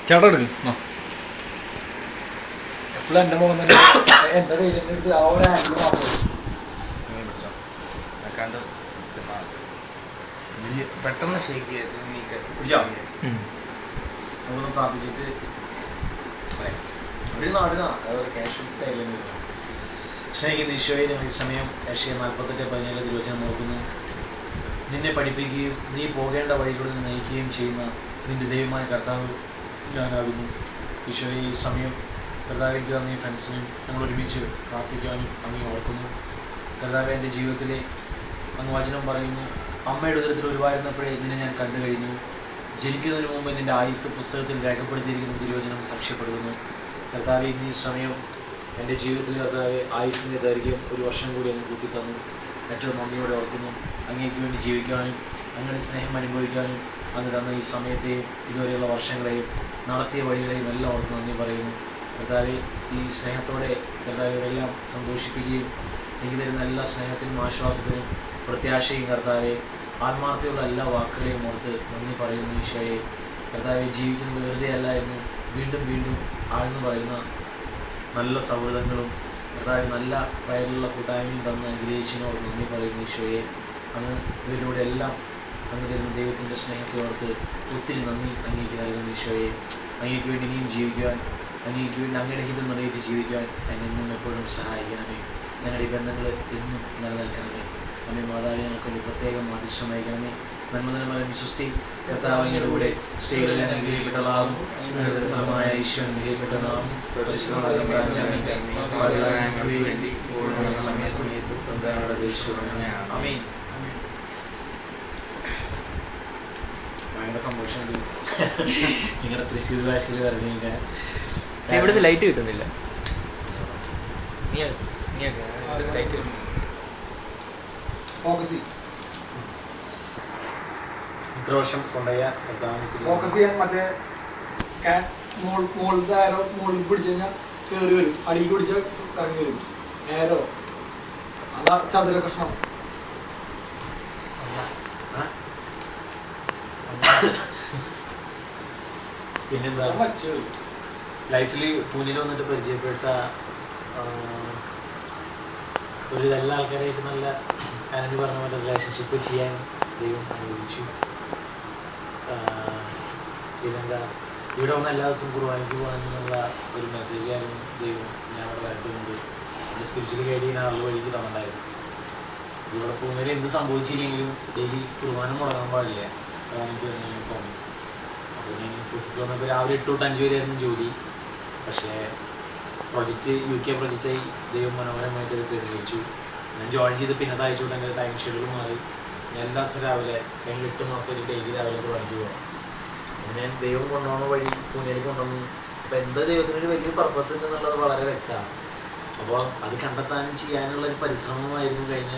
ചേട്ടാ എടുക്കും എപ്പോഴും എൻ്റെ മുഖം തന്നെ എൻ്റെ കയ്യിലേക്ക് എടുത്ത് ആ ഒരു ആംഗിൾ മാത്രം പെട്ടെന്ന് ഷേക്ക് പിടിച്ചോ. നമുക്കൊന്ന് പ്രാർത്ഥിച്ചിട്ട് കാഷ്വൽ സ്റ്റൈലിൽ സ്നേഹിക്കുന്ന ഈശോയെ ഞങ്ങൾ ഈ സമയം ഏഷ്യ 48:17 തിരുവചനം നോക്കുന്നു. നിന്നെ പഠിപ്പിക്കുകയും നീ പോകേണ്ട വഴികളിൽ നിന്ന് നയിക്കുകയും ചെയ്യുന്ന നിന്റെ ദൈവമായ കർത്താവ് ഞാനാകുന്നു. ഈശോയെ ഈ സമയം കർത്താവിലേക്ക് നന്ദി. ഫ്രണ്ട്സിനും ഞങ്ങൾ ഒരുമിച്ച് പ്രാർത്ഥിക്കാനും അങ്ങ് ഓർക്കുന്നു. കർത്താവ് എൻ്റെ ജീവിതത്തിലെ അങ്ങ് വചനം പറയുന്നു, അമ്മയുടെ ഉദരത്തിൽ ഉരുവായിരുന്നപ്പോഴേ നിന്നെ ഞാൻ കണ്ടു കഴിഞ്ഞു. ജനിക്കുന്നതിന് മുമ്പ് നിന്റെ ആയുസ് പുസ്തകത്തിൽ രേഖപ്പെടുത്തിയിരിക്കുന്ന തിരുവചനം സാക്ഷ്യപ്പെടുത്തുന്നു. കർത്താവ് ഇന്ന് ഈ സമയം എൻ്റെ ജീവിതത്തിൽ കർത്താവ് ആയുസിൻ്റെ ദൈർഘ്യം 1 വർഷം കൂടി അങ്ങ് കൂട്ടിത്തന്നു. ഏറ്റവും നന്ദിയോടെ ഓർക്കുന്നു. അങ്ങേക്ക് വേണ്ടി ജീവിക്കാനും അങ്ങയുടെ സ്നേഹം അനുഭവിക്കാനും അങ്ങ് തന്ന ഈ സമയത്തെയും ഇതുവരെയുള്ള വർഷങ്ങളെയും നടത്തിയ വഴികളെയും എല്ലാം ഓർത്ത് നന്ദി പറയുന്നു. കർത്താവ് ഈ സ്നേഹത്തോടെ കർത്താവ് ഇതെല്ലാം സന്തോഷിപ്പിക്കുകയും എനിക്ക് തരുന്ന എല്ലാ സ്നേഹത്തിനും ആശ്വാസത്തിനും പ്രത്യാശയും കർത്താവെ ആത്മാർത്ഥതയുള്ള എല്ലാ വാക്കുകളെയും ഓർത്ത് നന്ദി പറയുന്നു. ഈശോയെ കർത്താവെ ജീവിക്കുന്നത് വെറുതെ അല്ല എന്ന് വീണ്ടും വീണ്ടും ആഴ്ന്നു പറയുന്ന നല്ല സൗഹൃദങ്ങളും കർത്താവ് നല്ല വയലുള്ള കൂട്ടായ്മയും തന്ന് അനുഗ്രഹിച്ചതിനോട് നന്ദി പറയുന്നു. ഈശോയെ അങ്ങ് ഇതിലൂടെ എല്ലാം അങ്ങ് തരുന്ന ദൈവത്തിൻ്റെ സ്നേഹത്തെ ഓർത്ത് ഒത്തിരി നന്ദി അങ്ങേക്ക് നൽകുന്നു. ഈശോയെ അങ്ങേക്ക് വേണ്ടി ഇനിയും ജീവിക്കുവാൻ, അങ്ങേക്ക് വേണ്ടി അങ്ങയുടെ ഹിതം നിറവേറ്റി ജീവിക്കുവാൻ എന്നും എപ്പോഴും സഹായിക്കണമേ. ഞങ്ങളുടെ ഈ ബന്ധങ്ങൾ എന്നും നിലനിൽക്കണമേ. അമ്മേ മാതാവിനെ ഞങ്ങൾക്ക് വേണ്ടി പ്രത്യേകം ആദിശ്യം അയക്കണമേ. നന്മ സൃഷ്ടി കർത്താവ് അങ്ങയുടെ കൂടെ സ്ത്രീകളെല്ലാം അനുഗ്രഹിക്കപ്പെട്ടതാകും. അങ്ങയുടെ ഫലമായ ഈശോ അനുഗ്രഹിക്കപ്പെട്ടതാകും. ആമേൻ. ഭയങ്കര സന്തോഷമുണ്ട് നിങ്ങളുടെ തൃശ്ശൂർ ഭാഷയിൽ പറഞ്ഞില്ല. ഇവിടുന്ന് ലൈറ്റ് കിട്ടുന്നില്ല. ഫോക്കസ് ഇപ്രാവശ്യം കൊണ്ടുപോയ ഫോക്കസ് ചെയ്യാൻ മറ്റേ മുകളിലത്തെ ആരോ മുകളിൽ പിടിച്ചു കഴിഞ്ഞാൽ കയറി വരും, അടിയിൽ പിടിച്ചാൽ കറങ്ങി വരും. ഏരോ അതാ ചതുര കഷ്ണം. പിന്നെന്താ ലൈഫിൽ പൂനെയിൽ വന്നിട്ട് പരിചയപ്പെട്ട ഒരു എല്ലാ ആൾക്കാരായിട്ട് നല്ല ആനന്ദി പറഞ്ഞ പോലെ റിലേഷൻഷിപ്പ് ചെയ്യാൻ ദൈവം അനുവദിച്ചു. പിന്നെന്താ ഇവിടെ വന്ന എല്ലാ ദിവസവും കുർബാനയ്ക്ക് പോകാനുള്ള ഒരു മെസ്സേജ് ആയിരുന്നു ദൈവം ഞാൻ അവിടെ വരട്ടുന്നുണ്ട്. എൻ്റെ സ്പിരിച്വൽ ഗൈഡ് ചെയ്യുന്ന ആളുകൾ വഴിക്ക് തന്നിട്ടുണ്ടായിരുന്നു. ഇവിടെ പൂനെയിൽ എന്ത് സംഭവിച്ചില്ലെങ്കിലും ഡെയിലി കുർബാന മുടങ്ങാൻ പാടില്ല. അതാണ് എനിക്ക് തന്നെ പ്രോമിസ്. അപ്പോൾ ഞാൻ ഫിസിക്സ് വന്നപ്പോൾ രാവിലെ 8 തൊട്ട് 5 വരെയായിരുന്നു ജോലി. പക്ഷേ പ്രൊജക്റ്റ് UK പ്രൊജക്റ്റായി ദൈവം മനോഹരമായിട്ട് ക്രമീകരിച്ചു. ഞാൻ ജോയിൻ ചെയ്ത് പിന്നത്തെ ആഴ്ച തൊട്ട് എൻ്റെ ടൈം ഷെഡ്യൂൾ മാറി. ഞാൻ എല്ലാ ദിവസവും രാവിലെ കഴിഞ്ഞ 8 മാസമായിട്ട് ഡെയിലി രാവിലെ പണിക്ക് പോകാം. ഞാൻ ദൈവം കൊണ്ടുപോകുന്ന വഴി പൂനെയിൽ കൊണ്ടുവന്നു. അപ്പം എന്താ ദൈവത്തിനൊരു വലിയ പർപ്പസ് ഉണ്ടെന്നുള്ളത് വളരെ വ്യക്തമാണ്. അപ്പോൾ അത് കണ്ടെത്താനും ചെയ്യാനുള്ള ഒരു പരിശ്രമമായിരുന്നു കഴിഞ്ഞ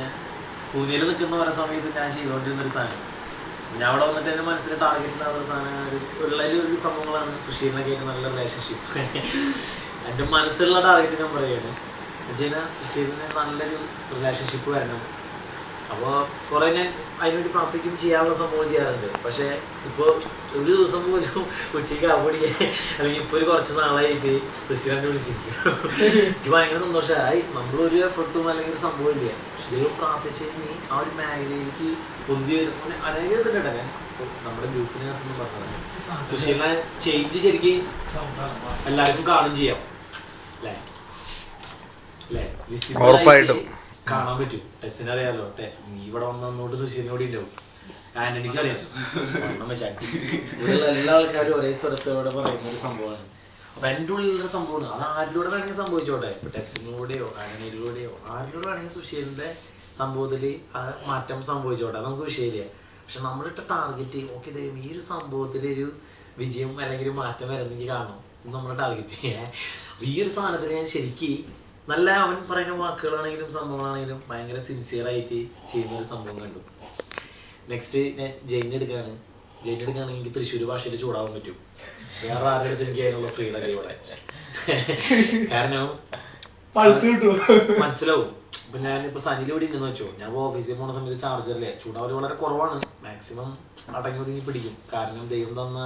പൂനെയിൽ നിൽക്കുന്ന ഓരോ സമയത്ത് ഞാൻ ചെയ്തുകൊണ്ടിരുന്നൊരു സാധനം. ഞാൻ അവിടെ വന്നിട്ട് എൻ്റെ മനസ്സിൽ ടാർഗറ്റ് ഉണ്ടാകുന്ന സാധനം ഒരു സംഭവങ്ങളാണ്. സുശീലിനൊക്കെ ആയിട്ട് നല്ല റിലേഷൻഷിപ്പ് എൻ്റെ മനസ്സിലുള്ള ടാർഗറ്റ് ഞാൻ പറയുകയാണ്. എന്നുവെച്ചാൽ സുശീലിന് നല്ലൊരു റിലേഷൻഷിപ്പ് വരണം. അപ്പോൾ കുറേ ഞാൻ അതിനുവേണ്ടി പ്രാർത്ഥിക്കും, ചെയ്യാനുള്ള സംഭവം ചെയ്യാറുണ്ട്. പക്ഷേ ഇപ്പോൾ ഒരു ദിവസം പോലും ഉച്ചയ്ക്ക് ആവടിയെ അല്ലെങ്കിൽ ഇപ്പോൾ ഒരു കുറച്ച് നാളായിട്ട് സുശീലനെ വിളിച്ചിരിക്കും. എനിക്ക് ഭയങ്കര സന്തോഷമായി. നമ്മളൊരു എഫർട്ടും അല്ലെങ്കിൽ ഒരു സംഭവം ഇല്ല. പക്ഷെ ദൈവം പ്രാർത്ഥിച്ച് കഴിഞ്ഞ് ആ ഒരു മേഖലയിലേക്ക് പൊന്തി വരുമ്പോൾ അനേകം ഇതുണ്ട്. ഞാൻ നമ്മുടെ ഗ്രൂപ്പിനകത്തൊന്നും പറഞ്ഞത് സുശീലിനെ ചേഞ്ച് ശരിക്കും എല്ലാവർക്കും കാണും ചെയ്യാം അല്ലേ? ഉറപ്പായിട്ടും കാണാൻ പറ്റും. ടെസ്സിനറിയാലോ, നീ ഇവിടെ വന്നോട്ട് സുശീലിനോട് ഉണ്ടാവും. ആന്റണിക്ക് അറിയാം. ഇവിടെയുള്ള എല്ലാ ആൾക്കാരും ഒരേ സ്വരത്തോടെ പറയുന്ന ഒരു സംഭവമാണ്. അപ്പൊ എൻ്റെ ഉള്ളിലുള്ള സംഭവമാണ്. അത് ആരിലൂടെ വേണമെങ്കിൽ സംഭവിച്ചോട്ടെ. ഇപ്പൊ ടെസ്സിലൂടെയോ ആന്റണിയിലൂടെയോ ആരിലൂടെ വേണമെങ്കിൽ സുശീലിന്റെ സംഭവത്തിൽ ആ മാറ്റം സംഭവിച്ചോട്ടെ, നമുക്ക് വിഷയമില്ല. പക്ഷെ നമ്മളിട്ട ടാർഗറ്റ് ഓക്കെ ദൈവം ഈ ഒരു സംഭവത്തിൽ ഒരു വിജയം അല്ലെങ്കിൽ ഒരു മാറ്റം വരണമെങ്കിൽ കാണണം. ഇത് നമ്മുടെ ടാർഗറ്റ്. ഈ ഒരു സാധനത്തിൽ ഞാൻ ശരിക്കും നല്ല അവൻ പറയുന്ന വാക്കുകളാണെങ്കിലും സംഭവങ്ങളാണെങ്കിലും ഭയങ്കര സിൻസിയറായിട്ട് ചെയ്യുന്ന ഒരു സംഭവം കണ്ടു. നെക്സ്റ്റ് ഞാൻ ജെയിൻ എടുക്കുകയാണെങ്കിൽ എനിക്ക് തൃശ്ശൂർ ഭാഷയിൽ ചൂടാവാൻ പറ്റും. വേറെ ആരുടെ അടുത്ത് എനിക്ക് അതിനുള്ള ഫ്രീഡം ഇവിടെ. കാരണം പൾസ് കിട്ടും. മനസ്സിലാവും. ഇപ്പൊ ഞാനിപ്പോ സനിയിൽ ഇവിടെ ഉണ്ടെന്ന് വെച്ചോ, ഞാൻ ഓഫീസിൽ പോണ സമയത്ത് ചാർജറിലെ ചൂടാവല് വളരെ കുറവാണ്. മാക്സിമം അടങ്ങി ഒതുങ്ങി പിടിക്കും. കാരണം ദൈവം തന്ന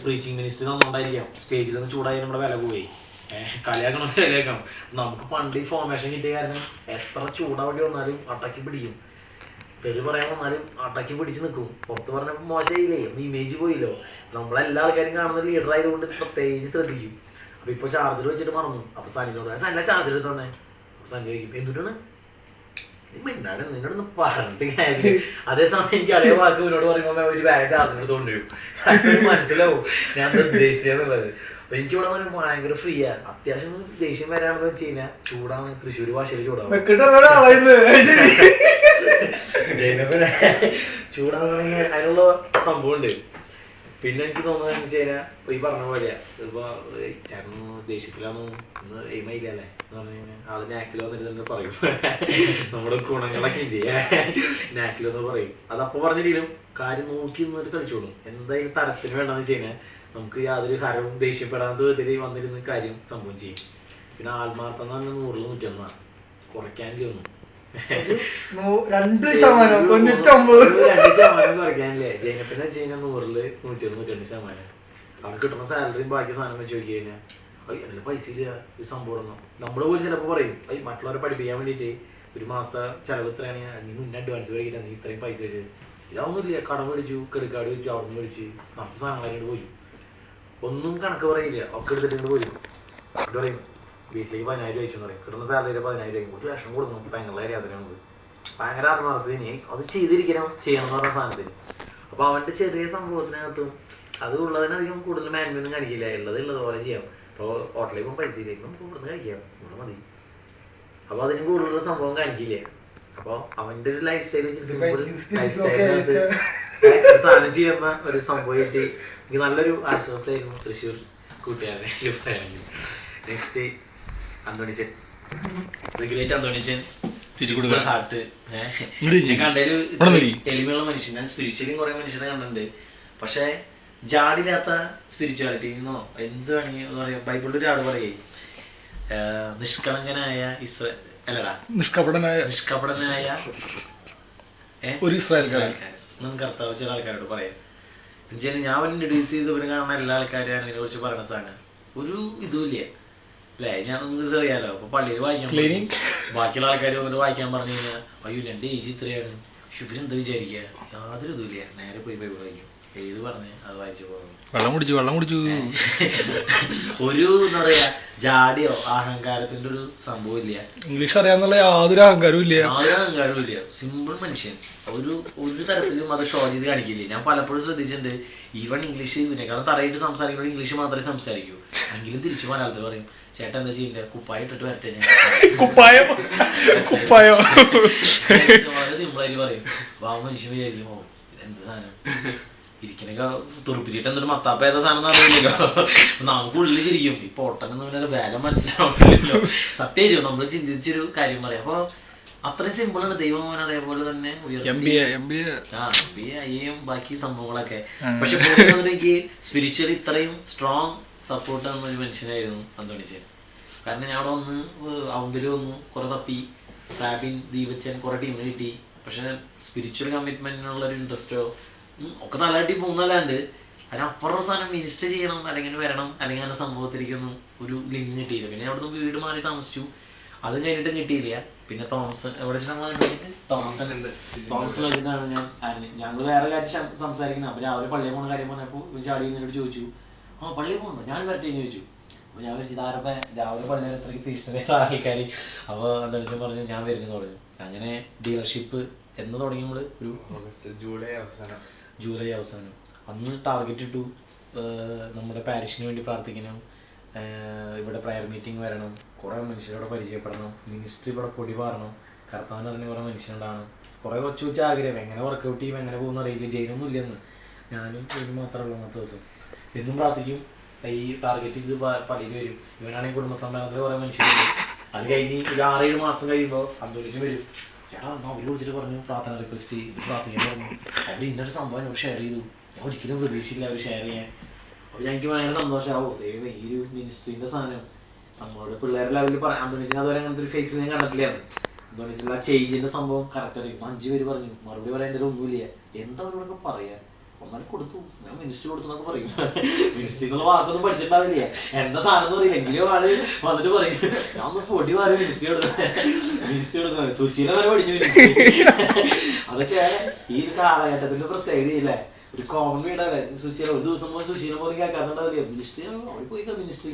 പ്രീച്ചിങ് മിനിസ്റ്റർ തന്നോണ്ടായിരിക്കാം സ്റ്റേജിൽ നിന്ന് ചൂടായി നമ്മുടെ വില പോയി. കളിയാക്കണം കളിയാക്കണം. നമുക്ക് പണ്ട് ഈ ഫോർമേഷൻ കിട്ടിയ കാരണം എത്ര ചൂടാവേണ്ടി വന്നാലും അടക്കി പിടിക്കും. തെറി പറയാൻ വന്നാലും അടക്കി പിടിച്ച് നിൽക്കും. പുറത്ത് പറഞ്ഞപ്പോ മോശമായില്ലേ, ഇമേജ് പോയില്ലോ. നമ്മളെല്ലാ ആൾക്കാരും കാണുന്ന ലീഡർ ആയതുകൊണ്ട് പ്രത്യേകിച്ച് ശ്രദ്ധിക്കും. അപ്പൊ ഇപ്പൊ ചാർജർ വെച്ചിട്ട് മറന്നു. അപ്പൊ സനിനോട് സനില ചാർജർ തന്നെ. അപ്പൊ സനി ചോദിക്കും എന്തുട്ടാണ് മിണ്ടാട്, നിന്നോടൊന്ന് പറഞ്ഞിട്ട് കാര്യം. അതേസമയം എനിക്ക് അതേ വാക്ക് മുന്നോട് പറയുമ്പോ ഒരു ബാഗ് ചാർജർ എടുത്തോണ്ടിരും. മനസ്സിലാവും ഞാൻ ഉദ്ദേശിച്ചെന്നുള്ളത്. അപ്പൊ എനിക്ക് ഇവിടെ വന്നിട്ട് ഭയങ്കര ഫ്രീയാ. അത്യാവശ്യം ദേഷ്യം വരാണെന്ന് വെച്ച് കഴിഞ്ഞാൽ ചൂടാണ്. തൃശ്ശൂർ ഭാഷയിൽ ചൂടാണ്. ചൂടാണെങ്കിൽ അതിനുള്ള സംഭവം ഉണ്ട്. പിന്നെ എനിക്ക് തോന്നുന്നത് വെച്ച് കഴിഞ്ഞാൽ ഇപ്പൊ ഈ പറഞ്ഞ പോലെയാ, ഇപ്പൊ ചേട്ടൻ ദേഷ്യത്തിലാണ് ഇന്ന് എയിമയില്ലേ എന്ന് പറഞ്ഞു കഴിഞ്ഞാൽ ആള് നാക്കിലോ എന്നിട്ട് പറയും. നമ്മുടെ ഗുണങ്ങളൊക്കെ ഇല്ലേ നാക്കിലോ എന്ന് പറയും. അതപ്പൊ പറഞ്ഞിട്ടും കാര്യം നോക്കി നിന്നിട്ട് കളിച്ചോളും. എന്തായാലും തരത്തിന് വേണ്ടെന്ന് വെച്ച് കഴിഞ്ഞാൽ നമുക്ക് യാതൊരു ഹരവും ദേഷ്യപ്പെടാത്ത വിധത്തിൽ വന്നിരുന്ന കാര്യം സംഭവം ചെയ്യും. പിന്നെ ആത്മാർത്ഥം എന്ന് പറഞ്ഞാൽ 100 101 കുറയ്ക്കാനില്ല ഒന്നും. 2% കുറയ്ക്കാനില്ലേ. ജൈനപ്പിനെ വെച്ച് കഴിഞ്ഞാൽ 100 101 102%. അവൻ കിട്ടുന്ന സാലറിയും ബാക്കി സാധനം വെച്ച് നോക്കി കഴിഞ്ഞാൽ അതിൽ പൈസ ഇല്ല ഒരു സംഭവം. നമ്മള് പോലും ചിലപ്പോ പറയും മറ്റുള്ളവരെ പഠിപ്പിക്കാൻ വേണ്ടിട്ട് ഒരു മാസം ചെലവ് ഇത്രയാണെങ്കിൽ നീ മുന്നേ അഡ്വാൻസ് കഴിക്കില്ല, നീ ഇത്രയും പൈസ വെച്ച്. ഇതൊന്നുമില്ല, കടം മേടിച്ചു, ക്രെഡിറ്റ് വെച്ചു, അവിടെ നിന്ന് മേടിച്ച് മറ്റു സാധനങ്ങളായിട്ട് പോയി. ഒന്നും കണക്ക് പറയില്ല, ഒക്കെ എടുത്തിട്ട് പോയി. എന്നിട്ട് പറയും വീട്ടിലേക്ക് 10,000 അയച്ചെന്ന് പറയും. കിട്ടുന്ന സാലറി 10,000 1 ലക്ഷം കൊടുക്കണം. പെങ്ങളുടെ കാര്യത്തിനാണ് ഭയങ്കര ആത്മാർത്ഥത. ഇനി അത് ചെയ്തിരിക്കണം, ചെയ്യണം എന്ന് പറഞ്ഞ സാധനത്തിന്. അപ്പൊ അവന്റെ ചെറിയ സംഭവത്തിനകത്തും അത് ഉള്ളതിനധികം കൂടുതൽ മാന്യൊന്നും കാണിക്കില്ല. ഉള്ളത് പോലെ ചെയ്യാം. ഇപ്പൊ ഹോട്ടലിൽ പോകുമ്പോൾ പൈസ ഇല്ല, നമുക്ക് ഇവിടുന്ന് കഴിക്കാം, ഇവിടെ മതി. അപ്പൊ അതിന് കൂടുതലുള്ള സംഭവം കാണിക്കില്ലേ. അപ്പൊ അവന്റെ ഒരു ലൈഫ് സ്റ്റൈൽ സാധനം ചെയ്യുന്ന ഒരു സംഭവമായിട്ട് എനിക്ക് നല്ലൊരു ആശ്വാസമായിരുന്നു തൃശ്ശൂർ കൂട്ടുകാരനെ പറയുകയാണെങ്കിൽ. Next Anthonichan, great Anthonichan heart. ഞാൻ കണ്ടൊരു എളിമയുള്ള മനുഷ്യൻ. ഞാൻ സ്പിരിച്വലിയും കുറെ മനുഷ്യനെ കണ്ടിട്ടുണ്ട്. പക്ഷെ ജാടില്ലാത്ത സ്പിരിച്വാലിറ്റി എന്നോ എന്ത് വേണമെങ്കിൽ പറയാ. ബൈബിളിൽ ഒരാൾ പറയേ നിഷ്കളങ്കനായ നിഷ്കപടനായ ഒരു ഇസ്രായേൽക്കാരൻ എന്നും കർത്താവ് ചില ആൾക്കാരോട് പറയാം. എന്നുവെച്ചാൽ ഞാൻ ഇൻട്രൊഡ്യൂസ് ചെയ്ത് ഇവര് കാണുന്ന എല്ലാ ആൾക്കാരും അതിനെ കുറിച്ച് പറയുന്ന സാധനം ഒരു ഇതുമില്ല അല്ലേ. ഞാൻ നിങ്ങൾക്ക് അറിയാലോ. അപ്പൊ പള്ളിയിൽ വായിക്കാൻ ബാക്കിയുള്ള ആൾക്കാർ വന്നിട്ട് വായിക്കാൻ പറഞ്ഞു കഴിഞ്ഞാൽ അയ്യോ എന്റെ ഏജ് ഇത്രയാണ്, ഇവരെന്താ വിചാരിക്കുക, യാതൊരു ഇതുമില്ല. നേരെ പോയി ബൈബിൾ വായിക്കും. ഏത് പറഞ്ഞ് അത് വായിച്ചു പോകും. വെള്ളം കുടിച്ചു ഒരു എന്താ പറയാ ജാടിയോ അഹങ്കാരത്തിന്റെ ഒരു സംഭവം ഇല്ല. ഇംഗ്ലീഷ് അറിയാന്നുള്ള യാതൊരു അഹങ്കാരവും ഇല്ല. സിമ്പിൾ മനുഷ്യൻ. ഒരു തരത്തിലും അത് ഷോ ചെയ്ത് കാണിക്കില്ലേ. ഞാൻ പലപ്പോഴും ശ്രദ്ധിച്ചിട്ടുണ്ട്, ഈവൻ ഇംഗ്ലീഷ് ഇതിനേക്കാളും തറയിട്ട് സംസാരിക്കുമ്പോൾ ഇംഗ്ലീഷ് മാത്രമേ സംസാരിക്കൂ. എങ്കിലും തിരിച്ചു മലയാളത്തിൽ പറയും ചേട്ടൻ എന്താ ചെയ്യണ്ടേ, കുപ്പായ ഇട്ടിട്ട് വരട്ടെ ഞാൻ വളരെ സിമ്പിളായിട്ട് പറയും. അപ്പൊ ആ മനുഷ്യൻ വിചാരിക്കും ഇതെന്ത് സാധനം ഇരിക്കണൊക്കെ തുറപ്പിച്ചിട്ട് എന്തൊരു മത്താപ്പ ഏതാ സാധനം അറിയില്ലല്ലോ. നമുക്ക് ഉള്ളിൽ ചിരിക്കും. ഈ പൊട്ടനെന്ന് പറഞ്ഞാൽ വേല മനസ്സിലാവില്ലല്ലോ. സത്യം നമ്മൾ ചിന്തിച്ചൊരു കാര്യം പറയാം. അപ്പൊ അത്രയും സിമ്പിളാണ്. ദൈവം അതേപോലെ തന്നെ ഐയും ബാക്കി സംഭവങ്ങളൊക്കെ. പക്ഷെ എനിക്ക് സ്പിരിച്വലി ഇത്രയും സ്ട്രോങ് സപ്പോർട്ട് തന്ന ഒരു മനുഷ്യനായിരുന്നു അന്തോണിച്ചൻ. കാരണം ഞാൻ അവിടെ വന്ന് ഔന്ദര്യം വന്നു, കുറെ തപ്പി, ഫാബിൻ, ദീപച്ചൻ കുറെ ടീമിന് കിട്ടി. പക്ഷെ സ്പിരിച്വൽ കമ്മിറ്റ്മെന്റിനുള്ള ഒരു ഇൻട്രസ്റ്റോ ഒക്കെ നല്ലതായിട്ട് പോകുന്നല്ലാണ്ട് അതിനപ്പുറം സാധനം മിനിസ്റ്റർ ചെയ്യണം അല്ലെങ്കിൽ വരണം അല്ലെങ്കിൽ അങ്ങനെ സംഭവത്തിലേക്കൊന്നും ഒരു ലിങ്ക് കിട്ടിയില്ല. പിന്നെ അവിടുന്ന് വീട് മാറി താമസിച്ചു. അത് കഴിഞ്ഞിട്ടും കിട്ടിയില്ല. പിന്നെ തോമസൺ എവിടെ തോമസൺ വെച്ചിട്ടാണ് ഞങ്ങൾ വേറെ കാര്യം സംസാരിക്കുന്നത്. അപ്പൊ രാവിലെ പള്ളിയിൽ പോകുന്ന കാര്യം പറഞ്ഞപ്പോ ചാടി എന്നോട് ചോദിച്ചു പള്ളിയിൽ പോകുന്നു, ഞാൻ വരട്ടെ എന്ന് ചോദിച്ചു. അപ്പൊ ഞാൻ വിളിച്ചു ഇതാരപ്പ രാവിലെ പള്ളിയിൽ അത്രയ്ക്ക് തീഷ്ണതയുള്ള ആൾക്കാര്. അപ്പൊ എന്താ വെച്ചാൽ പറഞ്ഞു ഞാൻ വരുന്നു പറഞ്ഞു. അങ്ങനെ ഡീലർഷിപ്പ് എന്ന് തുടങ്ങിയപ്പോൾ ഒരു ജൂലൈ അവസാനം അന്ന് ടാർഗറ്റ് ഇട്ടു. നമ്മുടെ പാരിഷിന് വേണ്ടി പ്രാർത്ഥിക്കണം, ഇവിടെ പ്രയർ മീറ്റിംഗ് വരണം, കുറെ മനുഷ്യരോടെ പരിചയപ്പെടണം, മിനിസ്ട്രി ഇവിടെ പൊടി പാറണം, കർത്താവിന് അറിഞ്ഞ കുറെ മനുഷ്യരുണ്ടാണ്. കുറെ കൊച്ചു കൊച്ചു ആഗ്രഹം എങ്ങനെ വർക്കൗട്ട് ചെയ്യും എങ്ങനെ പോകുന്ന അറിയില്ല. ജയിനൊന്നും ഇല്ലെന്ന്, ഞാനും ഇതിന് മാത്രമല്ല അന്നത്തെ ദിവസം എന്നും പ്രാർത്ഥിക്കും. ഈ ടാർഗറ്റ് ഇത് പള്ളിയിൽ വരും. ഇവനാണെങ്കിൽ കുടുംബസമ്മേളനത്തിൽ കുറെ മനുഷ്യരുണ്ട്. അത് കഴിഞ്ഞ് ഒരു 6-7 മാസം കഴിയുമ്പോൾ അന്തോണിച്ച് വരും. ചേട്ടാ അന്ന് അവർ വിളിച്ചിട്ട് പറഞ്ഞു പ്രാർത്ഥന റിക്വസ്റ്റ് പ്രാർത്ഥിക്കാൻ പറഞ്ഞു. അവർ ഇന്നൊരു സംഭവം എന്നോട് ഷെയർ ചെയ്തു. ഞാൻ ഒരിക്കലും പ്രതീക്ഷയില്ല അവർ ഷെയർ ചെയ്യാൻ. അപ്പൊ എനിക്ക് ഭയങ്കര സന്തോഷമാവോ ദൈവം ഈ ഒരു മിനിസ്ട്രീന്റെ സാധനം നമ്മളോട് പിള്ളേരെ ലെവലിൽ പറയാൻ അന്തോണിച്ചിന് അതുവരെ അങ്ങനത്തെ ഒരു ഫേസ് ഞാൻ കണ്ടിട്ടില്ലായിരുന്നു. അന്തോണിച്ചിന്റെ ആ ചേഞ്ചിന്റെ സംഭവം കറക്റ്റ് അറിയും. 5 പേര് പറഞ്ഞു മറുപടി പറയാൻ ഒന്നുമില്ല, എന്താ അവരോടൊക്കെ പറയാ, ഒന്നാലും കൊടുത്തു, ഞാൻ മിനിസ്റ്റർ കൊടുത്തു എന്നൊക്കെ പറയും. മിനിസ്റ്റർ എന്നുള്ള വാക്കൊന്നും പഠിച്ചിട്ടുണ്ടാവില്ല, എന്താ സാധനം എന്ന് പറയില്ല, എങ്കിലും ആള് വന്നിട്ട് പറയും ഞാൻ ഒന്ന് പൊടി മാറി മിനിസ്റ്റർ കൊടുക്കുന്നത്, സുശീല വരെ പഠിച്ചു മിനിസ്റ്റർ. അതൊക്കെ ഈ ഒരു കാലഘട്ടത്തിന്റെ പ്രത്യേകതയില്ലേ, ഒരു കോമൺ വീടാണ് സുശീല. ഒരു ദിവസം പോയി സുശീല പോലും കേൾക്കാത്തുണ്ടാവില്ല, മിനിസ്റ്റർ അവിടെ പോയി മിനിസ്റ്റർ.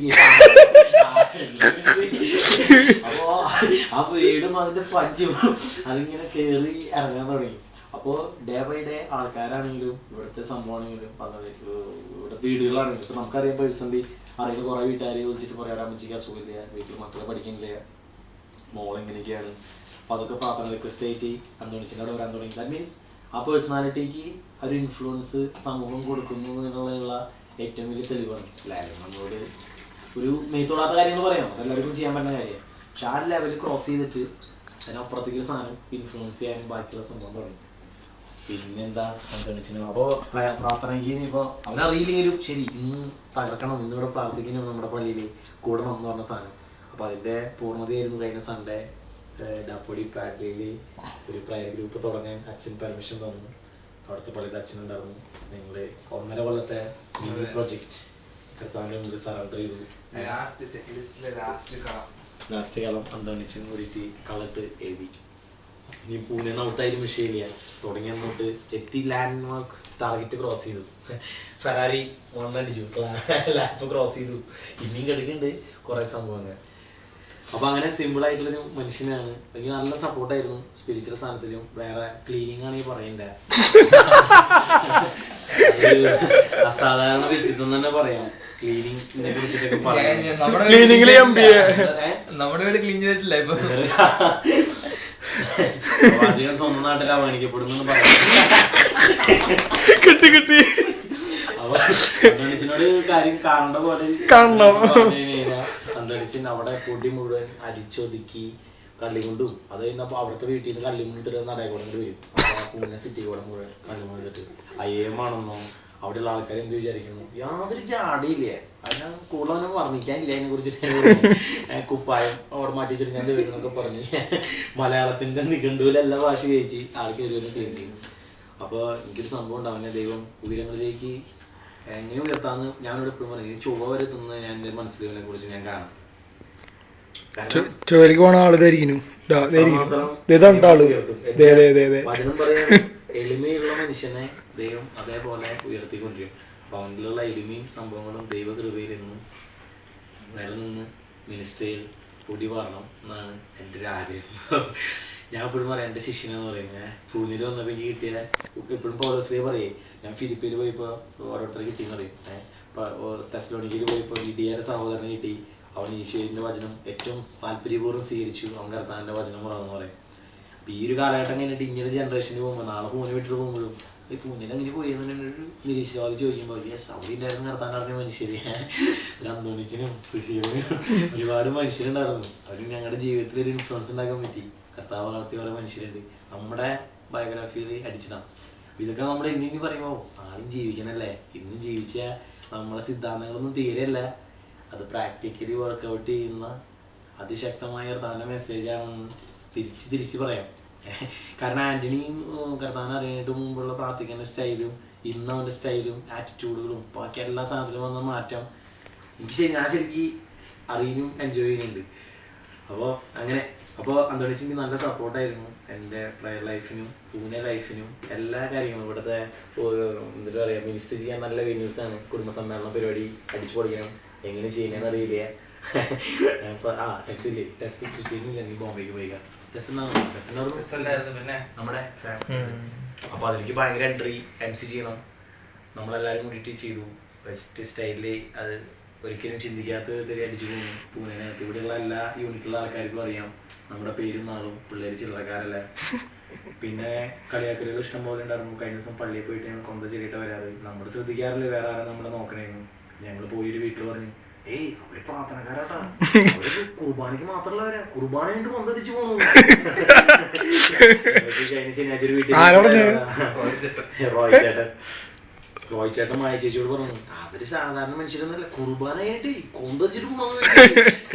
അപ്പോ ആ വീടും അതിന്റെ പഞ്ചും അതിങ്ങനെ കേറി ഇറങ്ങാൻ തുടങ്ങി. അപ്പോ ഡേ ബൈ ഡേ ആൾക്കാരാണെങ്കിലും ഇവിടുത്തെ സംഭവമാണെങ്കിലും ഇവിടെ വീടുകളാണെങ്കിലും ഇപ്പൊ നമുക്കറിയാം പേഴ്സണലി അറിയുന്ന കുറെ വീട്ടുകാരെ വിളിച്ചിട്ട് പറയാം അമ്മച്ചിക്ക് അസുഖമില്ല, വീട്ടിൽ മക്കളെ പഠിക്കുന്നില്ല, മോളെങ്ങനെയൊക്കെയാണ്. അപ്പൊ അതൊക്കെ പ്രാർത്ഥന റിക്വസ്റ്റ് ആയിട്ട് അന്തോണിച്ചിന്റെ അവിടെ വരാൻ തുടങ്ങി. ദാറ്റ് മീൻസ് ആ പേഴ്സണാലിറ്റിക്ക് ഒരു ഇൻഫ്ലുവൻസ് സമൂഹം കൊടുക്കുന്നു എന്നുള്ള ഏറ്റവും വലിയ തെളിവാണ്. നമ്മളോട് ഒരു മെയ്ത്തോടാത്ത കാര്യങ്ങൾ പറയാം, എല്ലാവർക്കും ചെയ്യാൻ പറ്റുന്ന കാര്യം. പക്ഷെ ആ ലെവൽ ക്രോസ് ചെയ്തിട്ട് അതിനപ്പുറത്തേക്ക് സാധനം ഇൻഫ്ലുവൻസ് ചെയ്യാനും ബാക്കിയുള്ള സംഭവം തുടങ്ങി. പിന്നെന്താ അന്തോണിച്ചിന് അപ്പോ പ്രാർത്ഥനയ്ക്ക് ഇപ്പൊ അവനറിയില്ലെങ്കിലും ശരി ഇന്ന് തകർക്കണം, ഇന്നിവിടെ പ്രാർത്ഥിക്കണം, നമ്മുടെ പള്ളിയിൽ കൂടണം എന്ന് പറഞ്ഞ സാധനം. അപ്പൊ അതിന്റെ പൂർണ്ണതയായിരുന്നു കഴിഞ്ഞ സൺഡേ ഡാപ്പൊടി പാഡ്രിയിൽ ഒരു പ്രയർ ഗ്രൂപ്പ് തുടങ്ങാൻ അച്ഛൻ പെർമിഷൻ തന്നു. അവിടുത്തെ പള്ളിയുടെ അച്ഛനുണ്ടായിരുന്നു. നിങ്ങള് 1.5 കൊല്ലത്തെ പ്രൊജക്ട് കർത്താവിന്റെ മുമ്പിൽ സറണ്ടർ ചെയ്തു. ലാസ്റ്റ് കാലം അന്തോണിച്ചും കൂടിയിട്ട് കളട്ട് എഴുതി. ഇനി പൂനെന്ന് ഔട്ടായാലും വിഷയമില്ല, തുടങ്ങി അങ്ങോട്ട് എത്തി ലാൻഡ് മാർക്ക് ടാർഗറ്റ് ക്രോസ് ചെയ്തു. ഫെറാരി 1 അടിച്ചു, ലാപ്പ് ക്രോസ് ചെയ്തു. ഇനിയും കിടക്കുന്നുണ്ട് കുറെ സംഭവങ്ങൾ. അപ്പൊ അങ്ങനെ സിമ്പിൾ ആയിട്ടുള്ളൊരു മനുഷ്യനാണ്. എനിക്ക് നല്ല സപ്പോർട്ടായിരുന്നു സ്പിരിച്വൽ സ്ഥാനത്തിലും. വേറെ ക്ലീനിങ് ആണെങ്കിൽ പറയണ്ട, അസാധാരണ വ്യക്തിത്വം തന്നെ പറയാം. ക്ലീനിങ്ങിനെ കുറിച്ചിട്ടൊക്കെ നമ്മുടെ വീട് ക്ലീൻ ചെയ്തിട്ടില്ല ഇപ്പൊ. പ്രവാചകൻ സ്വന്തം നാട്ടിൽ അവഗണിക്കപ്പെടുന്നു പറയാം. അപ്പൊ അന്തോണിച്ചിനോട് കാര്യം കാണേണ്ട പോലെ അന്തോണിച്ചൻ അവിടെ പൊടി മുഴുവൻ അരിച്ചൊതുക്കി കല്ലുകൊണ്ടും അത് കഴിഞ്ഞപ്പോ അവിടുത്തെ വീട്ടിൽ നിന്ന് കല്ലുമുണ്ടിട്ട് നടയക്കൂടെ വരും. അപ്പൊ പൂനെ സിറ്റി കൂടെ മുഴുവൻ കല്ലുമുണ്ടിട്ട് അയ്യമാണെന്നോ അവിടെയുള്ള ആൾക്കാർ എന്ത് വിചാരിക്കുന്നു, യാതൊരു ജാടിയില്ലേ, അതിനെ കൂടുതലൊന്നും വർണ്ണിക്കാനില്ല അതിനെ കുറിച്ചിട്ട്. കുപ്പായം അവിടെ മാറ്റി വെച്ചിട്ട് ഞാൻ ദൈവത്തിനൊക്കെ പറഞ്ഞ് മലയാളത്തിന്റെ നിഘണ്ടുവിലെല്ലാ ഭാഷ കഴിച്ച് ആൾക്ക് എഴുതുന്ന ക്ലീൻ ചെയ്യും. അപ്പൊ എനിക്കൊരു സംഭവം ഉണ്ട്, അവനെ ദൈവം ഉയരങ്ങളിലേക്ക് എങ്ങനെ ഉയർത്താന്ന് ഞാനിവിടെ എപ്പോഴും പറയും. ചൊവ്വ വരെ എത്തുന്നത് ഞാൻ എന്റെ മനസ്സിലെ കുറിച്ച് ഞാൻ കാണാം. വചനം പറയാൻ എളിമയുള്ള മനുഷ്യനെ ദൈവം അതേപോലെ ഉയർത്തിക്കൊണ്ടിരിക്കും. അപ്പൊ അവനിലുള്ള എളിമയും സംഭവങ്ങളും ദൈവകൃപയിൽ നിന്നും നിലനിന്ന് മിനിസ്ട്രിയിൽ പൊടി പറയണം എന്നാണ് എൻ്റെ ഒരു ആഗ്രഹം. ഞാൻ എപ്പോഴും പറയാം, എൻ്റെ ശിഷ്യനെന്ന് പറയുന്നത് പൂനെയിൽ വന്നപ്പോൾ എനിക്ക് കിട്ടിയ എപ്പോഴും പൗലോസ്ലീഹ പറയേ, ഞാൻ ഫിലിപ്പിയിൽ പോയപ്പോൾ ഓരോരുത്തരെ കിട്ടിയെന്ന് പറയും. തെസ്സലോനിക്കയിൽ പോയപ്പോൾ ലിഡിയയുടെ സഹോദരനെ കിട്ടി, അവൻ ഈശോയുടെ വചനം ഏറ്റവും താല്പര്യപൂർവ്വം സ്വീകരിച്ചു, അവൻ കർത്താവിൻ്റെ വചനം പറയാമെന്ന് പറയും. അപ്പൊ ഈ ഒരു കാലഘട്ടം കഴിഞ്ഞിട്ട് ഇങ്ങനെ ജനറേഷന് പോകുമ്പോൾ നാളെ പൂനെ വിട്ടിട്ട് പോകുമ്പോഴും ഈ പൂനെയിൽ അങ്ങനെ പോയി ഒരു നിരീശ്വരവാദി ചോദിക്കുമ്പോൾ അവിടെ ഉണ്ടായിരുന്നു കർത്താൻ അറിഞ്ഞ മനുഷ്യര്. അന്തോണിച്ചിനും സുശീലനും ഒരുപാട് മനുഷ്യരുണ്ടായിരുന്നു. അവരും ഞങ്ങളുടെ ജീവിതത്തിൽ ഒരു ഇൻഫ്ലുവൻസ് ഉണ്ടാക്കാൻ പറ്റി. കർത്താവ് വളർത്തിയ കുറെ മനുഷ്യരുണ്ട് നമ്മുടെ ബയോഗ്രാഫിയിൽ അടിച്ചിടാം. ഇതൊക്കെ നമ്മുടെ ഇനി പറയുമ്പോൾ ആരും ജീവിക്കണല്ലേ, ഇന്ന് ജീവിച്ച നമ്മളെ സിദ്ധാന്തങ്ങളൊന്നും തീരെയല്ല, അത് പ്രാക്ടിക്കലി വർക്ക്ഔട്ട് ചെയ്യുന്ന അതിശക്തമായ കർത്താവിന്റെ മെസ്സേജാണെന്ന് തിരിച്ച് പറയാം. കാരണം ആന്റണിയും കർത്താവിനെ അറിയാനായിട്ട് മുമ്പുള്ള പ്രാർത്ഥിക്കുന്ന സ്റ്റൈലും ഇന്ന് അവന്റെ സ്റ്റൈലും ആറ്റിറ്റ്യൂഡുകളും ബാക്കി എല്ലാ സാധനത്തിലും വന്ന മാറ്റം ഞാൻ ശരിക്കും അറിയാനും എൻജോയ് ചെയ്യുന്നുണ്ട്. അപ്പോൾ അങ്ങനെ അന്തോണിച്ചിക്ക് നല്ല സപ്പോർട്ടായിരുന്നു എൻ്റെ പ്രയർ ലൈഫിനും പൂനെ ലൈഫിനും എല്ലാ കാര്യങ്ങളും. ഇവിടുത്തെ എന്താ പറയുക, മിനിസ്റ്റർ ചെയ്യാൻ നല്ല വെന്യൂസാണ്. കുടുംബസമ്മേളന പരിപാടി അടിച്ചു പൊളിക്കണം, എങ്ങനെ ചെയ്യണമെന്ന് അറിയില്ല. ടെസ്റ്റ് ബോംബെക്ക് പോയിക്കാം. നമ്മുടെ അപ്പൊ അതിലേക്ക് ഭയങ്കര എൻട്രി MC ചെയ്യണം, നമ്മളെല്ലാരും കൂടിയിട്ട് ചെയ്തു. ബെസ്റ്റ് സ്റ്റൈലില് അത് ഒരിക്കലും ചിന്തിക്കാത്ത വിധത്തിൽ അടിച്ചു പോകുന്നു. പൂനെനകത്ത് ഇവിടെയുള്ള എല്ലാ യൂണിറ്റുള്ള ആൾക്കാർക്കും അറിയാം നമ്മുടെ പേരും നാളും, പിള്ളേര് ചില്ലറക്കാരല്ല. പിന്നെ കളിയാക്കലുകൾ ഇഷ്ടം പോലെ ഉണ്ടായിരുന്നു. കഴിഞ്ഞ ദിവസം പള്ളിയിൽ പോയിട്ട് ഞങ്ങൾ കൊന്ത ചെല്ലിട്ട് വരാറ്, നമ്മൾ ശ്രദ്ധിക്കാറില്ല വേറെ ആരും നമ്മളെ നോക്കണേന്ന്. ഞങ്ങൾ പോയൊരു വീട്ടിൽ പറഞ്ഞു, ഏയ് അവര് പ്രാർത്ഥനക്കാരാട്ടാ, അവര് കുർബാനയ്ക്ക് മാത്രമല്ല കുർബാന കൊണ്ട് കൊന്തതിച്ചു പോണു. കഴിഞ്ഞ ശനിയാഴ്ച ഒരു വീട്ടിൽ റോയ് ചേട്ടൻ മായ ചേച്ചിയോട് പറഞ്ഞു, അവര് സാധാരണ മനുഷ്യരൊന്നല്ല, കുർബാനായിട്ട് കൊണ്ടുവച്ചിട്ട്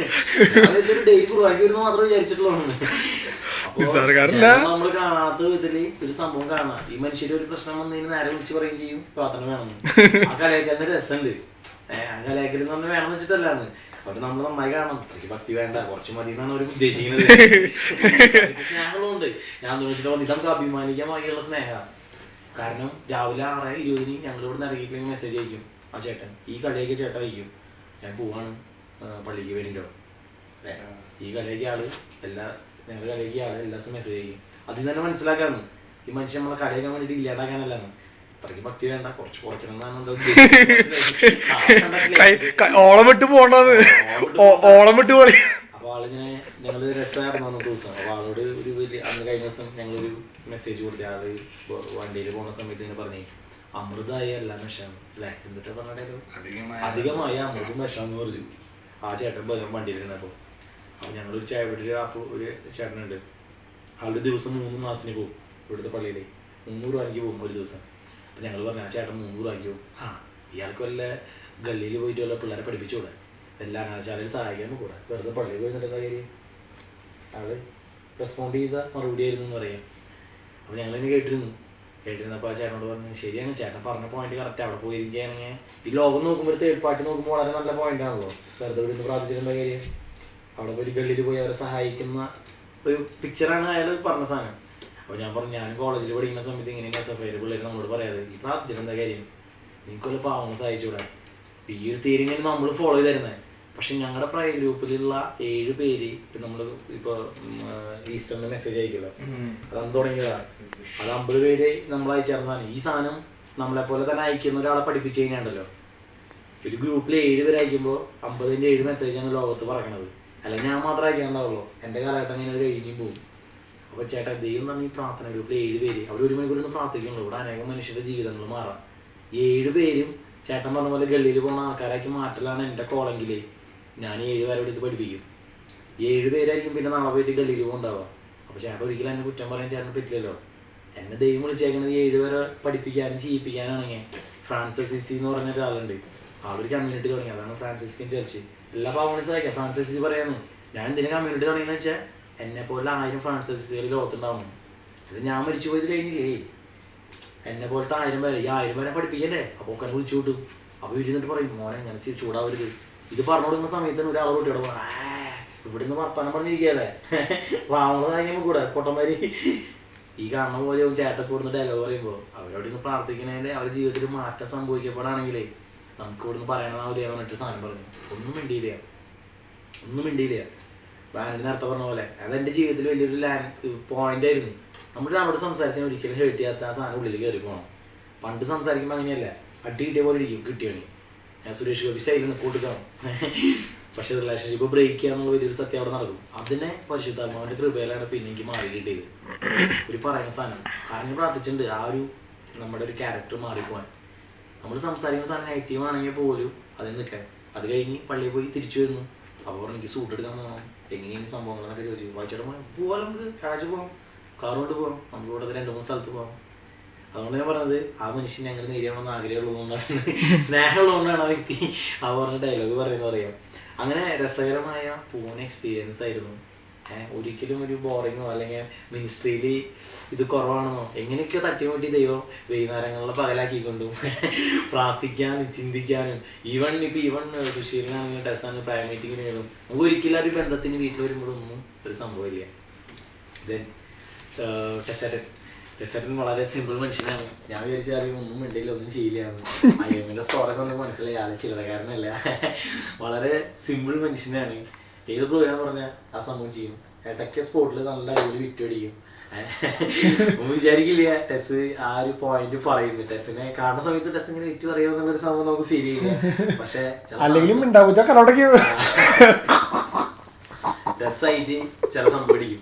ഡെയിലി കുർബാനയ്ക്ക് വരുന്ന മാത്രമേ വിചാരിച്ചിട്ടുള്ളൂ. അപ്പൊ നമ്മള് കാണാത്ത വിധത്തില് ഒരു സംഭവം കാണാം. ഈ മനുഷ്യര് ഒരു പ്രശ്നം വന്നതിന് നേരെ വിളിച്ച് പറയുകയും ചെയ്യും പ്രാർത്ഥന വേണമെന്ന്. ആ കലയാക്കലിന്റെ രസമുണ്ട്. ആ കലയാക്കൽ എന്ന് പറഞ്ഞാൽ വേണമെന്ന് വെച്ചിട്ടല്ലാന്ന്, അവര് നമ്മൾ നന്നായി കാണണം. അത്രയ്ക്ക് ഭക്തി വേണ്ട, കുറച്ച് മതി എന്നാണ് അവർ ഉദ്ദേശിക്കുന്നത്. സ്നേഹമുണ്ട്. ഞാൻ തോന്നിച്ചിട്ട് ഇത് നമുക്ക് അഭിമാനിക്കാൻ വകയുള്ള സ്നേഹമാണ്. കാരണം രാവിലെ 6:20 ഞങ്ങളിവിടെ നിന്ന് ഇറങ്ങിയില്ലെങ്കിൽ മെസ്സേജ് അയക്കും ആ ചേട്ടൻ, ഈ കളിയൊക്കെ ചേട്ടൻ അയക്കും, ഞാൻ പോവാണ് പള്ളിക്ക് വരുന്നുണ്ടോ. ഈ കളിയൊക്കെ ആള് ഞങ്ങൾ കളിയൊക്കെ ആള് എല്ലാ ദിവസവും മെസ്സേജ് അയക്കും. അതിൽ തന്നെ മനസ്സിലാക്കാന്ന് ഈ മനുഷ്യൻ നമ്മളെ കളിയാക്കാൻ വേണ്ടിയിട്ട് ഇല്ലാണ്ടാക്കാനല്ലാന്ന്. അത്രയ്ക്ക് ഭക്തി വേണ്ട, കുറച്ച് കുറയ്ക്കണം എന്നാണ് ഓളം വിട്ട് പോണ്ടെന്ന്, ഓളം വിട്ട് പോയി. അപ്പൊ ആളിങ്ങനെ ഞങ്ങള് രസമായിരുന്നു അന്നത്തെ ദിവസം. അപ്പൊ ആളോട് ഒരു വലിയ അന്ന് കഴിഞ്ഞ ദിവസം ഞങ്ങളൊരു മെസ്സേജ് കൊടുത്ത ആള് വണ്ടിയിൽ പോകുന്ന സമയത്ത് ഇങ്ങനെ പറഞ്ഞേ, അമൃതായ എല്ലാം വിഷമാണ് അല്ലെ, എന്നിട്ട് പറഞ്ഞാലോ അധികമായ അമൃതും വിഷമെന്ന് പറഞ്ഞു ആ ചേട്ടൻ വണ്ടിയിൽ നിന്നപ്പോ. അപ്പൊ ഞങ്ങളൊരു ഒരു ചേട്ടനുണ്ട്, ആളുടെ ദിവസം 3 മാസത്തിന് പോകും ഇവിടുത്തെ പള്ളിയില്, 300 രൂപയ്ക്ക് പോകും ഒരു ദിവസം. അപ്പൊ ഞങ്ങൾ പറഞ്ഞു ആ ചേട്ടൻ 300 രൂപയ്ക്ക് പോകും, ഇയാൾക്ക് വല്ല ഗള്ളിയിൽ പോയിട്ട് വല്ല പിള്ളേരെ പഠിപ്പിച്ചുകൂടെ, എല്ലാ അനാശാലയിൽ സഹായിക്കാൻ കൂടെ, വെറുതെ പള്ളിയിൽ പോയി നിന്നിട്ട് കാര്യം. ആള് റെസ്പോണ്ട് ചെയ്ത മറുപടി ആയിരുന്നു എന്ന് പറയാം. അപ്പൊ ഞങ്ങളിങ്ങനെ കേട്ടിരുന്നപ്പോ ആ ചേട്ടനോട് പറഞ്ഞു, ശരിയാണ് ചേട്ടൻ പറഞ്ഞ പോയിന്റ് കറക്റ്റ്, അവിടെ പോയിരിക്കുകയാണെങ്കിൽ ഈ ലോകം നോക്കുമ്പോൾ തേർഡ് പാർട്ടി നോക്കുമ്പോൾ വളരെ നല്ല പോയിന്റ് ആണല്ലോ, വെറുതെ ഇവിടെ നിന്ന് പ്രാർത്ഥിച്ചിരുന്ന കാര്യം. അവിടെ പോയി ഗള്ളിയിൽ പോയി അവരെ സഹായിക്കുന്ന ഒരു പിക്ചറാണ് അയാൾ പറഞ്ഞ സാധനം. അപ്പൊ ഞാൻ പറഞ്ഞു, ഞാൻ കോളേജിൽ പഠിക്കുന്ന സമയത്ത് ഇങ്ങനെ സഫൈര് പിള്ളേർ നമ്മളോട് പറയാതെ, ഈ പ്രാർത്ഥിച്ചിട്ട് എന്താ കാര്യം, നിങ്ങൾക്കൊല്ല പാവങ്ങൾ സഹായിച്ചുകൂടാ. ഈ ഒരു തീരെ ഇങ്ങനെ നമ്മൾ ഫോളോ ചെയ്തിരുന്നത്. പക്ഷെ ഞങ്ങളുടെ പ്രൈ ഗ്രൂപ്പിലുള്ള 7 പേര് ഇപ്പൊ നമ്മള് ഇപ്പൊ ഈസ്റ്ററിന് മെസ്സേജ് അയക്കുമല്ലോ, അത് അന്ന് തുടങ്ങിയതാണ്. അത് 50 പേര് നമ്മൾ അയച്ചേർന്നതാണ്. ഈ സാധനം നമ്മളെ പോലെ തന്നെ അയക്കുന്ന ഒരാളെ പഠിപ്പിച്ചു കഴിഞ്ഞാണ്ടല്ലോ, ഒരു ഗ്രൂപ്പിൽ 7 പേര് അയക്കുമ്പോൾ 50ന്റെ 7 മെസ്സേജാണ് ലോകത്ത് പറയണത്. അല്ലെങ്കിൽ ഞാൻ മാത്രം അയക്കാണ്ടാവുള്ളൂ, എന്റെ കാലഘട്ടം ഇങ്ങനെ അത് കഴിഞ്ഞും പോകും. അപ്പൊ ചേട്ടാ ദൈവം തന്നെ ഈ പ്രാർത്ഥന ഗ്രൂപ്പിൽ 7 പേര് അവിടെ 1 മണിക്കൂർ പ്രാർത്ഥിക്കുന്നുള്ളൂ. ഇവിടെ അനേകം മനുഷ്യരുടെ ജീവിതങ്ങൾ മാറാം. 7 പേരും ചേട്ടൻ പറഞ്ഞ പോലെ ഗള്ളിയിൽ പോകുന്ന ആൾക്കാരാക്കി മാറ്റലാണ് എന്റെ കോളെങ്കില് ഞാൻ 7 പേരോട് ഇത് പഠിപ്പിക്കും. 7 പേരായിരിക്കും പിന്നെ നാളെ പോയിട്ട് ഗള്ളിയിൽ പോകുന്നുണ്ടാവുക. അപ്പൊ ചേട്ടൻ ഒരിക്കലും എന്നെ കുറ്റം പറയാൻ ചേട്ടന് പറ്റില്ലല്ലോ. എന്നെ ദൈവം വിളിച്ചേക്കുന്നത് 7 പേരെ പഠിപ്പിക്കാനും ചെയ്യിപ്പിക്കാനാണെങ്കിൽ. ഫ്രാൻസിസ് എന്ന് പറഞ്ഞ ഒരാളുണ്ട്, ആളൊരു കമ്മ്യൂണിറ്റി തുടങ്ങി, അതാണ് ഫ്രാൻസിസ്കൻ ചർച്ച്. എല്ലാ പാവങ്ങളും സഹായിക്കാം. ഫ്രാൻസിസ് പറയാന്ന്, ഞാൻ എന്തിനാ കമ്മ്യൂണിറ്റി തുടങ്ങിയെന്ന് വെച്ചാൽ എന്നെ പോലെ 1000 ഫ്രാൻസിസുകൾ ലോകത്തുണ്ടാവണം. അത് ഞാൻ മരിച്ചു പോയത് കഴിഞ്ഞില്ലേ, എന്നെ പോലത്തെ 1000 പേരെ, ഈ 1000 പേരെ പഠിപ്പിക്കല്ലേ. അപ്പൊ ഒക്കെ വിളിച്ചു കൂട്ടും. അപ്പൊ ഇരുന്നിട്ട് പറയും, മോനെ ഇങ്ങനെ ചൂടാവരുത്. ഇത് പറഞ്ഞു കൊടുക്കുന്ന സമയത്താണ് ഒരാളെ കുട്ടിയോട് പോകണം, ഇവിടെ നിന്ന് വർത്താനം പറഞ്ഞിരിക്കല്ലേ പാവങ്ങളാകുമ്പോ കൂടെ പൊട്ടന്മാര് ഈ കാണുന്ന പോലെ ചേട്ടൻ കൂടുന്ന ഡയലോഗ് പറയുമ്പോ അവരോട് ഇന്ന് പ്രാർത്ഥിക്കുന്നതിന്റെ അവരുടെ ജീവിതത്തിൽ മാറ്റം സംഭവിക്കപ്പെടാണെങ്കിലേ നമുക്ക് ഇവിടുന്ന് പറയണതാവതേ പറഞ്ഞിട്ട് സാധനം പറഞ്ഞു. ഒന്നും മിണ്ടിയില്ല. ബാൻഡിന് അർത്ഥം പറഞ്ഞ പോലെ അതെന്റെ ജീവിതത്തിൽ വലിയൊരു പോയിന്റ് ആയിരുന്നു. നമ്മുടെ അവിടെ സംസാരിച്ചാൽ ഒരിക്കലും ഹേർട്ട് ചെയ്യാത്ത ആ സാധനം ഉള്ളിൽ കയറി പോകണം. പണ്ട് സംസാരിക്കുമ്പോൾ അങ്ങനെയല്ല, അടി കിട്ടിയ പോലെ ഇരിക്കും കിട്ടിയാണ്. ഞാൻ സുരേഷ് ഗോപി സ്റ്റൈലിൽ കൂട്ടിക്കണം. പക്ഷെ റിലേഷൻഷിപ്പ് ബ്രേക്ക് ചെയ്യാന്നുള്ള വലിയൊരു സത്യം അവിടെ നടക്കും. അതിനെ പരിശുദ്ധാത്മാവിന്റെ കൃപയിലാണ് പിന്നെ എനിക്ക് മാറി കിട്ടിയത്. ഒരു പറയുന്ന സാധനം കാരണം പ്രാർത്ഥിച്ചിട്ടുണ്ട് ആ ഒരു നമ്മുടെ ഒരു ക്യാരക്ടർ മാറിപ്പോവാൻ. നമ്മൾ സംസാരിക്കുന്ന സാധനം നെഗറ്റീവ് ആണെങ്കിൽ പോലും അതിൽ നിൽക്കാൻ. അത് കഴിഞ്ഞ് പള്ളിയിൽ പോയി തിരിച്ചു വരുന്നു. അപ്പോൾ എനിക്ക് സൂട്ട് എടുക്കാൻ പോകണം, എങ്ങനെയാണ് സംഭവങ്ങളൊക്കെ ചോദിച്ചു. വായിച്ചോടെ പോവാം, നമുക്ക് കാഴ്ച പോകാം, കാർ കൊണ്ട് പോകാം, നമുക്ക് ഇവിടെ 2-3 സ്ഥലത്ത് പോകാം. അതുകൊണ്ട് ഞാൻ പറഞ്ഞത് ആ മനുഷ്യൻ ഞങ്ങൾ നേരിടണമെന്ന് ആഗ്രഹമുള്ളതുകൊണ്ടാണ്, സ്നേഹമുള്ളതുകൊണ്ടാണ് ആ വ്യക്തി ആ പറഞ്ഞ ഡയലോഗ് പറയുന്നത് പറയാം. അങ്ങനെ രസകരമായ പൂർണ്ണ എക്സ്പീരിയൻസ് ആയിരുന്നു. ഒരിക്കലും ഒരു ബോറിങ്ങോ അല്ലെങ്കിൽ മിനിസ്ട്രിയിൽ ഇത് കുറവാണെന്നോ എങ്ങനെയൊക്കെയോ തട്ടിമുട്ടി ദൈവം വൈകുന്നേരങ്ങളിൽ പകലാക്കിക്കൊണ്ടും പ്രാർത്ഥിക്കാനും ചിന്തിക്കാനും ഈവൺ സുശീലനാണെങ്കിലും ടെസ്സാണെങ്കിലും പ്രയർ മീറ്റിങ്ങിനും നമുക്ക് ഒരിക്കലും ഒരു ബന്ധത്തിന് വീട്ടിൽ വരുമ്പോഴൊന്നും ഒരു സംഭവമില്ല. ദെൻ ടെസറ്റൻ വളരെ സിമ്പിൾ മനുഷ്യനാണ്. ഞാൻ വിചാരിച്ചാൽ ഒന്നും വേണ്ടിയില്ല, ഒന്നും ചെയ്യില്ലാന്ന്. അയ്യമ്മന്റെ സ്റ്റോറൊക്കെ ഒന്ന് മനസ്സിലായി, ആളെ ചില്ലറക്കാരനല്ല, വളരെ സിമ്പിൾ മനുഷ്യനാണ്. ഏത് പ്രോഗ്രാം പറഞ്ഞാൽ ആ സംഭവം ചെയ്യും. ഇടയ്ക്ക് സ്പോട്ടിൽ നല്ല അടിപൊളി വിറ്റടിക്കും. ഒന്നും വിചാരിക്കില്ല ടെസ് ആ ഒരു പോയിന്റ് പറയുന്നു. ടെസ്സിനെ കാണുന്ന സമയത്ത് ടെസ് ഇങ്ങനെ വിറ്റ് പറയുമോ എന്നുള്ളൊരു സംഭവം നമുക്ക് ഫീൽ ചെയ്യില്ല. പക്ഷെ ടെസ്സായിട്ട് ചില സംഭവം പിടിക്കും.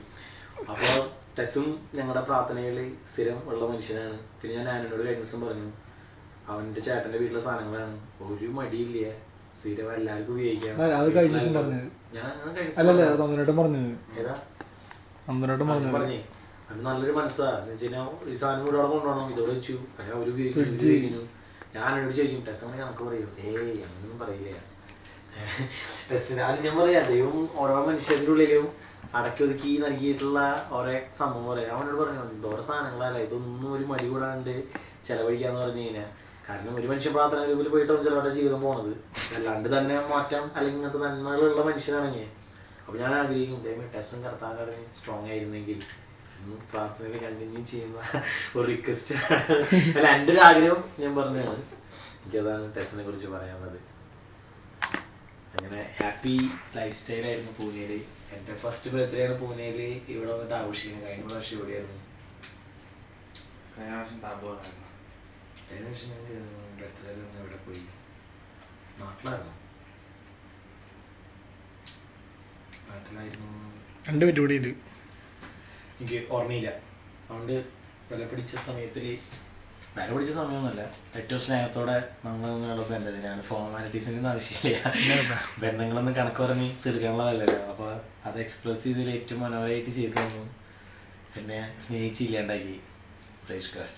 അപ്പൊ ടെസ്സും ഞങ്ങളുടെ പ്രാർത്ഥനകളിൽ സ്ഥിരം ഉള്ള മനുഷ്യനാണ്. പിന്നെ ഞാൻ ആനോട് കഴിഞ്ഞ ദിവസം പറഞ്ഞു, അവന്റെ ചേട്ടന്റെ വീട്ടിലെ സാധനങ്ങളാണ്, ഒരു മടിയില്ല, സ്ഥിരം എല്ലാവർക്കും ഉപയോഗിക്കാം. ഞാൻ പറഞ്ഞേ അത് നല്ലൊരു മനസ്സാ. എന്ന് വെച്ചാൽ ഈ സാധനം ഇവിടെ കൊണ്ടുപോകണം, ഇതോടെ വെച്ചു, അവര് ഉപയോഗിക്കുന്നു. ഞാൻ എന്നോട് ചോദിക്കും ടെസ്റ്റിന് കണക്ക് പറയൂ, അങ്ങനൊന്നും പറയില്ല. ടെസ്റ്റിന് അത് ഞാൻ പറയാ, ദൈവം ഓരോ മനുഷ്യരുടെ ഉള്ളിലും അടക്കി ഒതുക്കി നൽകിയിട്ടുള്ള ഓരോ സംഭവം പറയാം. അവനോട് പറഞ്ഞു എന്തോരോ സാധനങ്ങളല്ല, ഇതൊന്നും ഒരു മടി കൂടാണ്ട് ചെലവഴിക്കാന്ന് പറഞ്ഞു കഴിഞ്ഞാൽ. കാരണം ഒരു മനുഷ്യൻ പ്രാർത്ഥന ഗ്രൂപ്പിൽ പോയിട്ടാവും ചിലവരുടെ ജീവിതം പോണത്. അല്ലാണ്ട് തന്നെ മാറ്റം അല്ലെങ്കിൽ ഇങ്ങനത്തെ നന്മകളുള്ള മനുഷ്യനാണെങ്കിൽ. അപ്പൊ ഞാൻ ആഗ്രഹിക്കും ദൈവം ടെസ്റ്റും കർത്താവിനെ സ്ട്രോങ് ആയിരുന്നെങ്കിൽ പ്രാർത്ഥനയിൽ കണ്ടിന്യൂ ചെയ്യുന്ന ഒരു റിക്വസ്റ്റ്. അല്ല, എൻ്റെ ഒരു ആഗ്രഹം ഞാൻ പറഞ്ഞതാണ്. എനിക്കതാണ് ടെസ്റ്റിനെ കുറിച്ച് പറയാനുള്ളത്. അങ്ങനെ ഹാപ്പി ലൈഫ് സ്റ്റൈലായിരുന്നു പൂനെയില്. എൻ്റെ ഫസ്റ്റ് ബർത്ത്ഡേ ആണ് പൂനെയില് ഇവിടെ വന്നിട്ട് ആഘോഷിക്കുന്നത്. കഴിഞ്ഞ പ്രാവശ്യം എവിടെയായിരുന്നു? കഴിഞ്ഞ പ്രാവശ്യം ഞാൻ ബർത്ത്ഡേ നിന്ന് എവിടെ പോയി? നാട്ടിലായിരുന്നു. 2 മിനിറ്റ് കൂടി ഉണ്ട്. എനിക്ക് ഓർമ്മയില്ല. അതുകൊണ്ട് വില പിടിച്ച സമയമൊന്നുമല്ല, ഏറ്റവും സ്നേഹത്തോടെ നമ്മളുള്ള ബന്ധത്തിനാണ്. ഫോർമാലിറ്റീസിൻ്റെ ആവശ്യമില്ല, ബന്ധങ്ങളൊന്നും കണക്ക് പറഞ്ഞ് തീർക്കാനുള്ളതല്ലല്ലോ. അപ്പോൾ അത് എക്സ്പ്രസ് ചെയ്തതിൽ ഏറ്റവും മനോഹരമായിട്ട് ചെയ്തു തന്നു, എന്നെ സ്നേഹിച്ചില്ലാണ്ടാക്കി. Praise God.